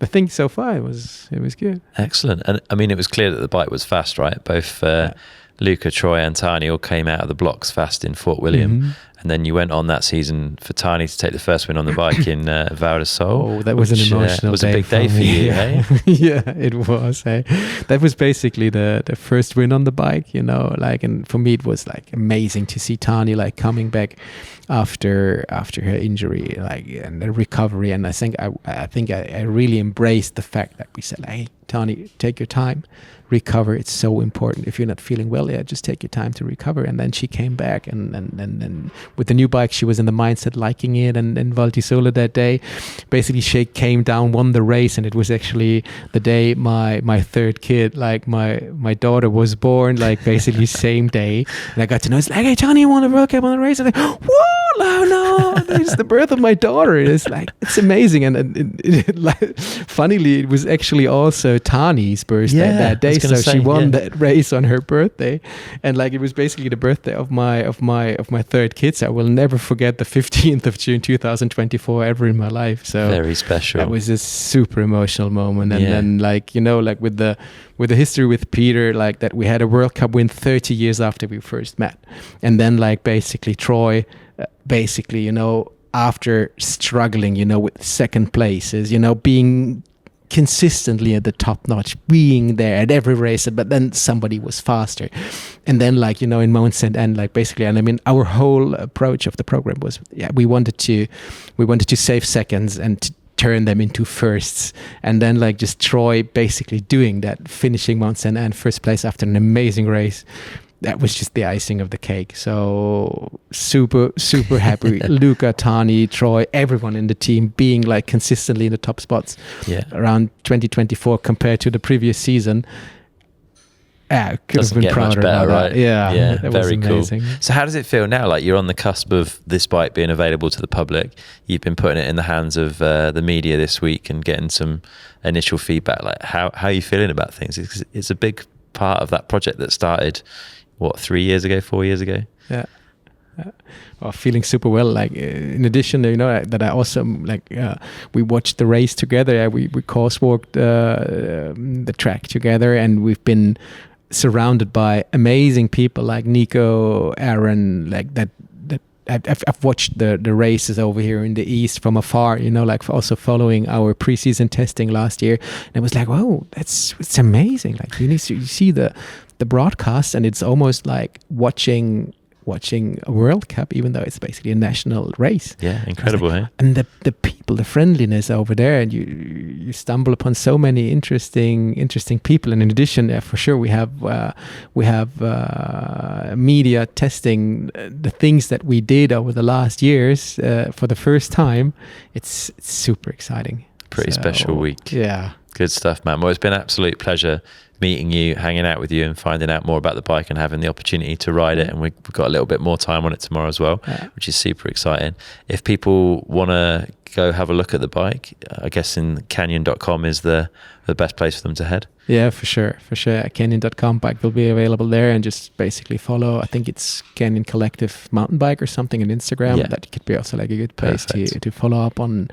the thing so far it was good. Excellent. And I mean, it was clear that the bike was fast, right? Both Luca, Troy, and Tani all came out of the blocks fast in Fort William. Mm-hmm. And then you went on that season for Tani to take the first win on the bike in Val di Sole. Oh, that was an emotional was day. A big day for you, eh? Yeah, it was. That was basically the first win on the bike, you know, like, and for me it was like amazing to see Tani like coming back after her injury, like, and the recovery. And I think I really embraced the fact that we said, hey, Tani, take your time, recover. It's so important. If you're not feeling well, just take your time to recover. And then she came back, and with the new bike, she was in the mindset liking it. And Val di Sole that day, basically she came down, won the race, and it was actually the day my third kid, like my daughter, was born, like basically same day. And I got to know, it's like, hey, Tani, you want to World Cup on the race? I'm like, whoa, no, it's the birth of my daughter. It's like, it's amazing. And like, funnily, it was actually also Tani's birthday that day. So she won that race on her birthday, and like it was basically the birthday of my third kid. So I will never forget the 15th of June 2024 ever in my life. So very special. That was a super emotional moment. And then, like, you know, like with the history with Peter, like that we had a World Cup win 30 years after we first met, and then like basically Troy, basically, you know, after struggling, you know, with second places, you know, being consistently at the top notch, being there at every race, but then somebody was faster. And then, like, you know, in Mount St. Anne, like basically, and I mean, our whole approach of the program was, we wanted to save seconds and to turn them into firsts. And then, like, just Troy basically doing that, finishing Mount St. Anne first place after an amazing race. That was just the icing of the cake. So super happy. Luca, Tani, Troy, everyone in the team being like consistently in the top spots around 2024 compared to the previous season. Could have been prouder about that. Right? Yeah, that was amazing. Cool. So how does it feel now? Like, you're on the cusp of this bike being available to the public. You've been putting it in the hands of the media this week and getting some initial feedback. Like, how are you feeling about things? It's a big part of that project that started, 4 years ago? Yeah. Feeling super well. Like in addition, that I also we watched the race together. We course-walked the track together, and we've been surrounded by amazing people like Nico, Aaron, like that. I've watched the races over here in the East from afar, like also following our preseason testing last year. And it was like, whoa, it's amazing. Like you see the broadcast, and it's almost like watching a World Cup, even though it's basically a national race. Yeah, incredible, like, eh? And the people, the friendliness over there, and you stumble upon so many interesting people. And in addition, for sure, we have media testing the things that we did over the last years for the first time. It's super exciting. Pretty special week. Yeah. Good stuff, man. Well, it's been an absolute pleasure meeting you, hanging out with you, and finding out more about the bike and having the opportunity to ride it. And we've got a little bit more time on it tomorrow as well, which is super exciting. If people want to go have a look at the bike, I guess in canyon.com is the best place for them to head. Yeah, for sure. Canyon.com bike will be available there, and just basically follow. I think it's Canyon Collective Mountain Bike or something on Instagram. Yeah. That could be also like a good place to follow up on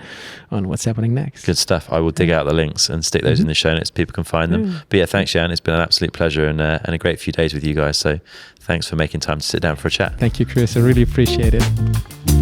what's happening next. Good stuff. I will dig out the links and stick those in the show notes so people can find them. But yeah, thanks, Jan. It's been an absolute pleasure and a great few days with you guys. So thanks for making time to sit down for a chat. Thank you, Chris. I really appreciate it.